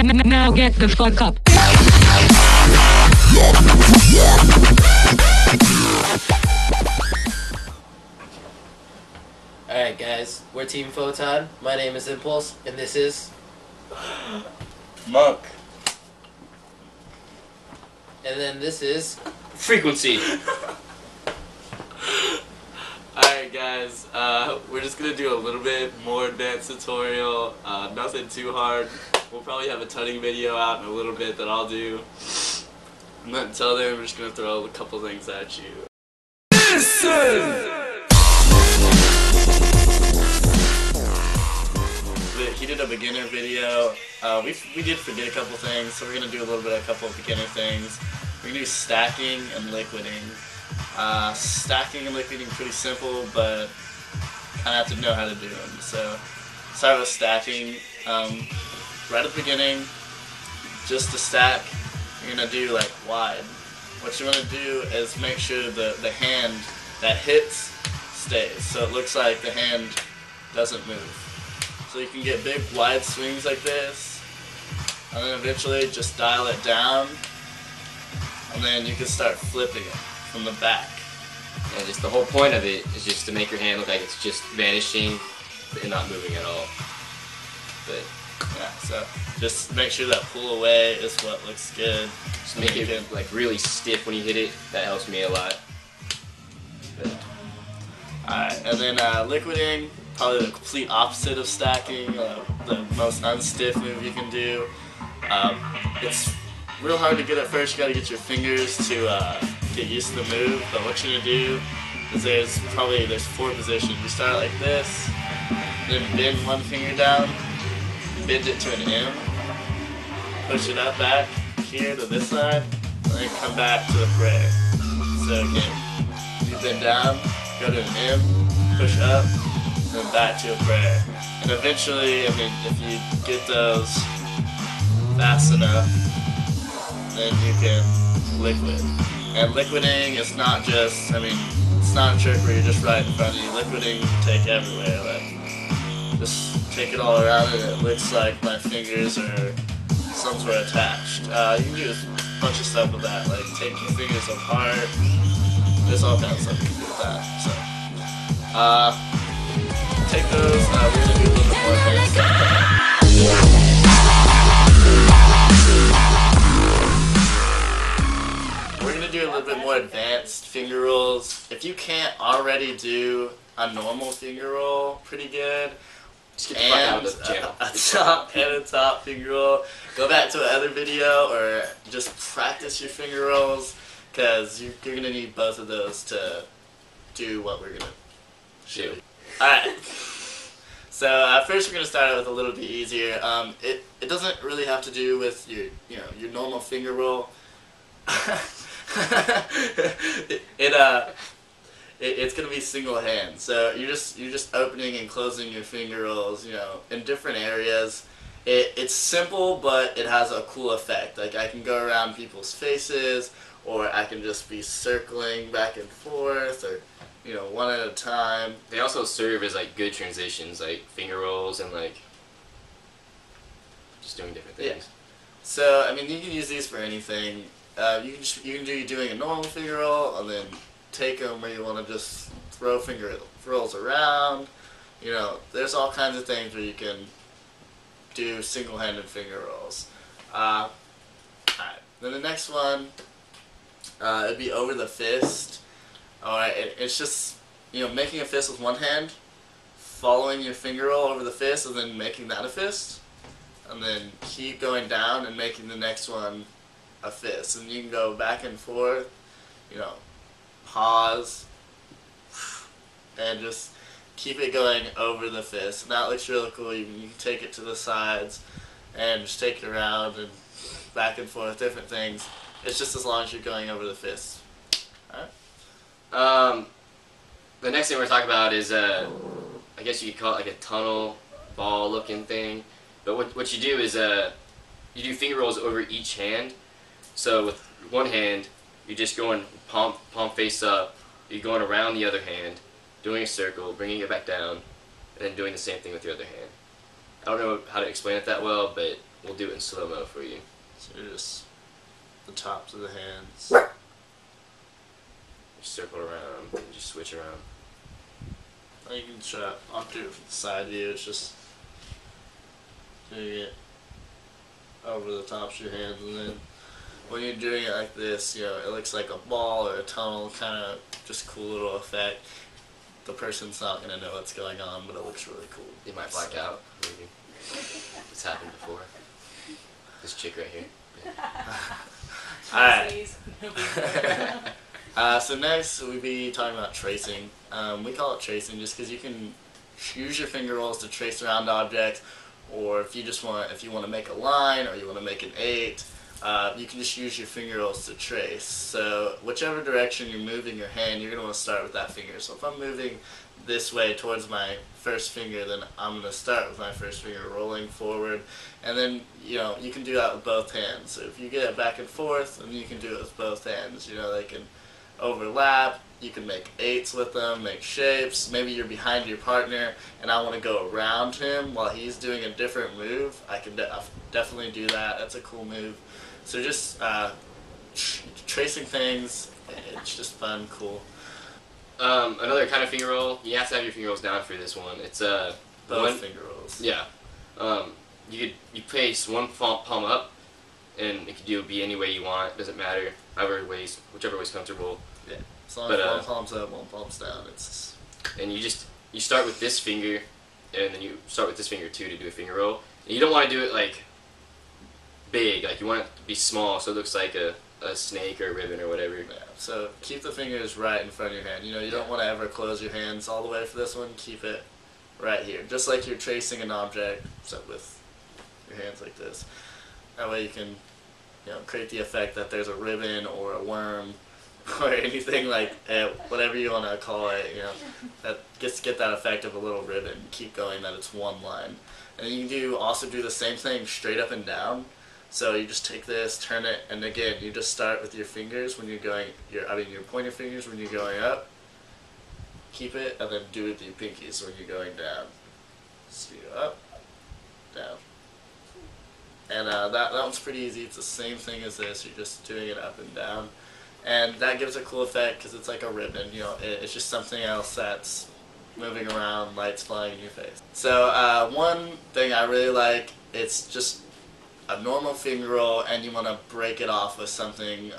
Now get the fuck up. Alright guys, we're Team Photon. My name is Impulse, and this is Monk. And then this is Frequency. Alright guys, we're just gonna do a little bit more advanced tutorial, nothing too hard. We'll probably have a tuning video out in a little bit that I'll do. And then until then, we're just gonna throw a couple things at you. Listen! He did a beginner video. We did forget a couple things, so we're gonna do a little bit of a couple of beginner things. We're gonna do stacking and liquiding. Stacking and liquiding pretty simple, but kind of have to know how to do them. So start with stacking. Right at the beginning, just to stack, you're gonna do like wide. What you want to do is make sure the hand that hits stays, so it looks like the hand doesn't move. So you can get big wide swings like this, and then eventually just dial it down, and then you can start flipping it from the back. Yeah, just the whole point of it is just to make your hand look like it's just vanishing and not moving at all. But yeah, so just make sure that pull away is what looks good. Just make it like really stiff when you hit it. That helps me a lot. Alright, and then liquiding, probably the complete opposite of stacking, the most unstiff move you can do. It's real hard to get at first. You gotta get your fingers to get used to the move, but what you're gonna do is there's 4 positions. You start like this, then bend one finger down, bend it to an M, push it up back here to this side, and then come back to the prayer. So again, you bend down, go to an M, push up, and then back to a prayer. And eventually, I mean, if you get those fast enough, then you can liquid. And liquiding is not just, I mean, it's not a trick where you're just right in front of you. Liquiding you take everywhere. Like, just take it all around and it looks like my fingers are some sort of attached. You can do a bunch of stuff with that, like take your fingers apart. There's all kinds of stuff you can do with that. So, take those. We're going to do a little bit more advanced stuff. We're going to do a little bit more advanced finger rolls. If you can't already do a normal finger roll pretty good, just get the fuck out of the channel. A top finger roll, go back to another video or just practice your finger rolls, because you're going to need both of those to do what we're going to shoot. Alright, so first we're going to start out with a little bit easier. It doesn't really have to do with your normal finger roll. It's gonna be single hand, so you're just opening and closing your finger rolls, in different areas. It's simple, but it has a cool effect. Like I can go around people's faces, or I can just be circling back and forth, or one at a time. They also serve as like good transitions, like finger rolls and like just doing different things. Yeah. So I mean, you can use these for anything. You can do doing a normal finger roll, and then take them where you want to just throw finger rolls around. There's all kinds of things where you can do single-handed finger rolls. Alright, then the next one, it'd be over the fist. Alright, it's just, making a fist with one hand, following your finger roll over the fist, and then making that a fist, and then keep going down and making the next one a fist. And you can go back and forth, pause, and just keep it going over the fist. And that looks really cool. You can take it to the sides and just take it around and back and forth, different things. It's just as long as you're going over the fist. Alright? The next thing we're talking about is, I guess you could call it like a tunnel ball looking thing. But what you do is, you do finger rolls over each hand. So with one hand, you're just going palm face up, you're going around the other hand, doing a circle, bringing it back down, and then doing the same thing with your other hand. I don't know how to explain it that well, but we'll do it in slow-mo for you. So just the tops of the hands. Just circle around, and just switch around. Or you can try, I'll do it from the side view, it's just doing it over the tops of your hands, and then when you're doing it like this, you know, it looks like a ball or a tunnel, kind of just cool little effect. The person's not going to know what's going on, but it looks really cool. They might black out, maybe. It's happened before. This chick right here. Alright. So next we'll be talking about tracing. We call it tracing just because you can use your finger rolls to trace around objects, or if you want to make a line or you want to make an 8, you can just use your finger rolls to trace. So whichever direction you're moving your hand, you're going to want to start with that finger. So if I'm moving this way towards my first finger, then I'm going to start with my first finger rolling forward, and then you can do that with both hands. So if you get it back and forth, then you can do it with both hands. They can overlap. You can make 8s with them, make shapes. Maybe you're behind your partner and I want to go around him while he's doing a different move. I can definitely do that. That's a cool move. So just tracing things, it's just fun, cool. Another kind of finger roll, you have to have your finger rolls down for this one. It's both finger rolls. Yeah. You place one palm up, and it could be any way you want. It doesn't matter. Whichever way's comfortable. Yeah. As long as one palm's up, one palm's down. And you start with this finger, and then you start with this finger too to do a finger roll. And you don't want to do it like big. Like you want it to be small, so it looks like a snake or a ribbon or whatever. Yeah. So keep the fingers right in front of your hand. You don't want to ever close your hands all the way for this one. Keep it right here, just like you're tracing an object, except with your hands like this. That way you can create the effect that there's a ribbon or a worm or anything like whatever you want to call it, that gets to get that effect of a little ribbon. Keep going that it's one line. And you can also do the same thing straight up and down. So you just take this, turn it, and again, you just start with your fingers when you're going, your pointer fingers when you're going up. Keep it, and then do it with your pinkies when you're going down. So you go up, down. And that one's pretty easy. It's the same thing as this. You're just doing it up and down. And that gives a cool effect because it's like a ribbon. It's just something else that's moving around, lights flying in your face. So one thing I really like, it's just a normal finger roll, and you want to break it off with something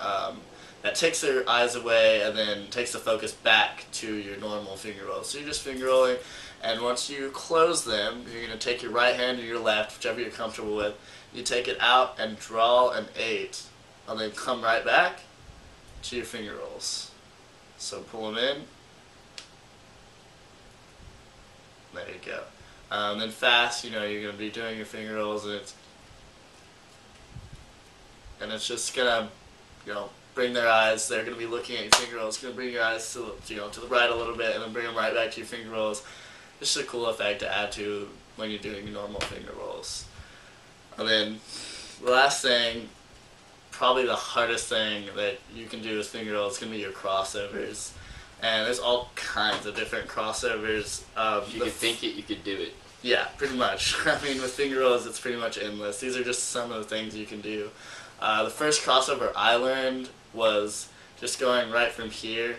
that takes their eyes away and then takes the focus back to your normal finger roll. So you're just finger rolling, and once you close them, you're going to take your right hand or your left, whichever you're comfortable with. You take it out and draw an 8, and then come right back to your finger rolls. So pull them in. There you go. Then fast, you're going to be doing your finger rolls, and it's just going to, bring their eyes. They're going to be looking at your finger rolls. It's going to bring your eyes to the right a little bit, and then bring them right back to your finger rolls. Just a cool effect to add to when you're doing your normal finger rolls. And then the last thing, probably the hardest thing that you can do with finger rolls is going to be your crossovers. And there's all kinds of different crossovers. If you could think it, you could do it. Yeah, pretty much. With finger rolls, it's pretty much endless. These are just some of the things you can do. The first crossover I learned was just going right from here,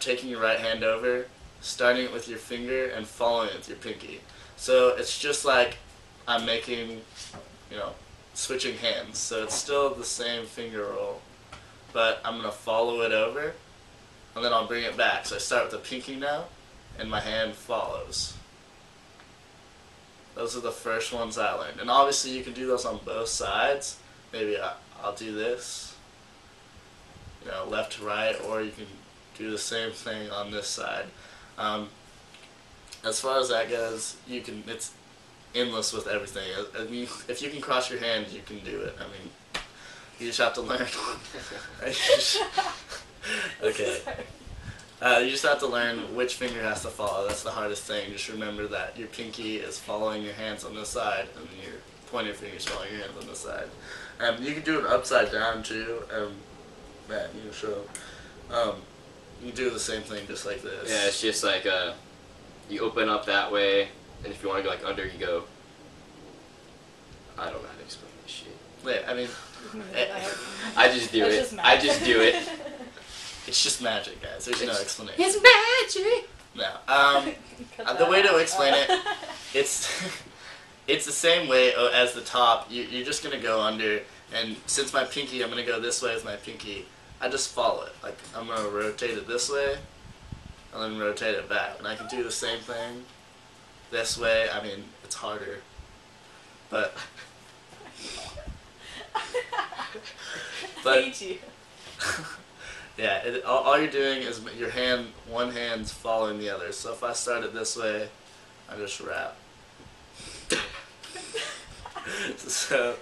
taking your right hand over, starting it with your finger, and following it with your pinky. So it's just like I'm making, switching hands. So it's still the same finger roll, but I'm going to follow it over, and then I'll bring it back. So I start with the pinky now, and my hand follows. Those are the first ones I learned. And obviously you can do those on both sides. Maybe I'll do this, left to right, or you can do the same thing on this side. As far as that goes, it's endless with everything. If you can cross your hands, you can do it. You just have to learn. Okay. You just have to learn which finger has to follow. That's the hardest thing. Just remember that your pinky is following your hands on this side, and your pointer finger is following your hands on this side. You can do it upside down too. Matt, you can show. You can do the same thing just like this. Yeah, it's just like you open up that way, and if you want to go like under, you go I don't know how to explain this shit. Wait, I mean, I just do That's it. just I just do it. it's just magic, guys. There's no explanation. It's magic. No. The way to explain it, it's it's the same way as the top. You're just gonna go under, and since my pinky, I'm gonna go this way with my pinky. I just follow it. Like I'm gonna rotate it this way, and then rotate it back, and I can do the same thing this way. I mean, it's harder, but I hate you. yeah. All you're doing is one hand's following the other. So if I start it this way, I just wrap. So,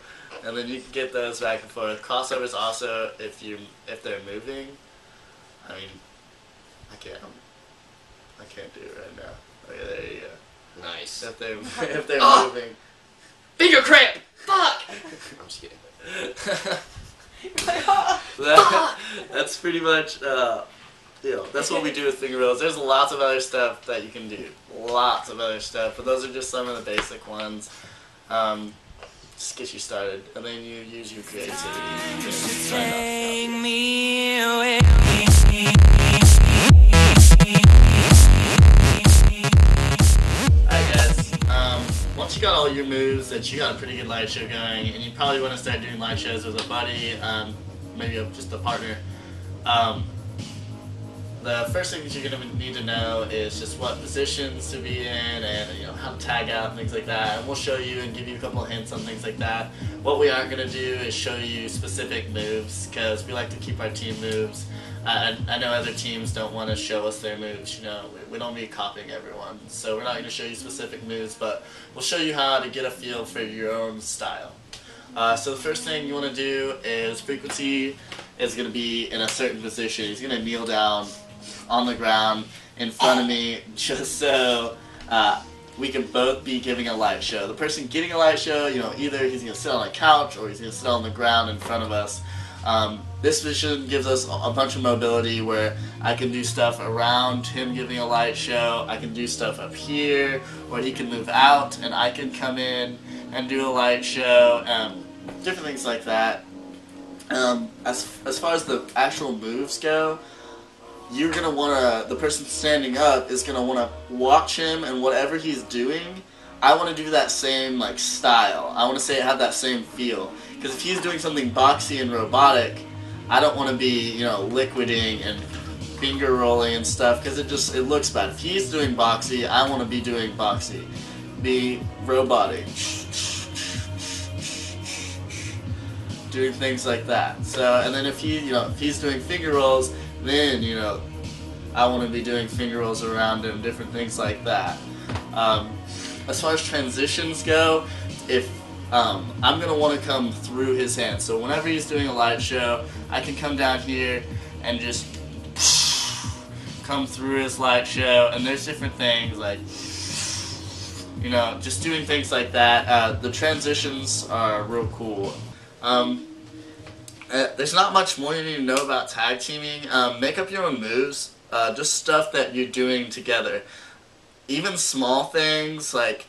and then you can get those back and forth. Crossovers also, if they're moving. I mean, I can't do it right now. Okay, there you go. Nice. If they're moving. Finger cramp. Fuck. I'm just kidding. That's pretty much. That's what we do with finger rolls. There's lots of other stuff that you can do. Lots of other stuff, but those are just some of the basic ones. Just get you started, and then you use your creativity. Take me away. Alright guys, once you got all your moves, that you got a pretty good light show going, and you probably want to start doing light shows with a buddy, maybe just a partner. The first thing that you're going to need to know is just what positions to be in, and how to tag out and things like that. And we'll show you and give you a couple of hints on things like that. What we aren't going to do is show you specific moves, because we like to keep our team moves. I know other teams don't want to show us their moves. We don't be copying everyone, so we're not going to show you specific moves, but we'll show you how to get a feel for your own style. So the first thing you want to do is Frequency is going to be in a certain position. He's going to kneel down on the ground in front of me, just so we can both be giving a light show. The person getting a light show, either he's going to sit on a couch or he's going to sit on the ground in front of us. This position gives us a bunch of mobility where I can do stuff around him giving a light show. I can do stuff up here, or he can move out and I can come in and do a light show. Different things like that. As far as the actual moves go, you're going to want to, the person standing up is going to want to watch him, and whatever he's doing, I want to do that same style. I want to have that same feel. Because if he's doing something boxy and robotic, I don't want to be, liquiding and finger rolling and stuff, because it looks bad. If he's doing boxy, I want to be doing boxy. Be robotic. Doing things like that. So, and then if he's doing finger rolls, then, I want to be doing finger rolls around him, different things like that. As far as transitions go, if I'm going to want to come through his hands. So whenever he's doing a light show, I can come down here and just come through his light show, and there's different things like, just doing things like that. The transitions are real cool. There's not much more you need to know about tag teaming. Make up your own moves, just stuff that you're doing together. Even small things like,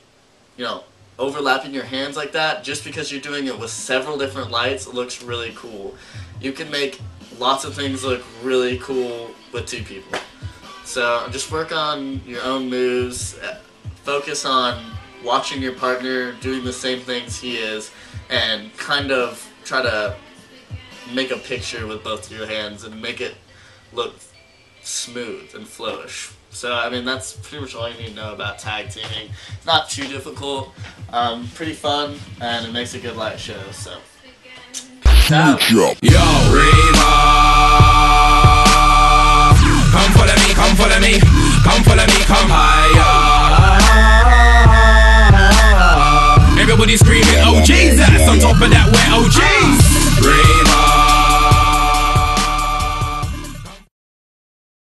overlapping your hands like that, just because you're doing it with several different lights, it looks really cool. You can make lots of things look really cool with two people. So just work on your own moves, focus on watching your partner doing the same things he is, and kind of try to make a picture with both your hands and make it look smooth and flowish. So, that's pretty much all you need to know about tag teaming. It's not too difficult, pretty fun, and it makes a good light show, so. Peace out. Yo, Reba! Come follow me, come follow me, come follow me, come higher. Everybody screaming, oh Jesus, on top of that, we're OGs.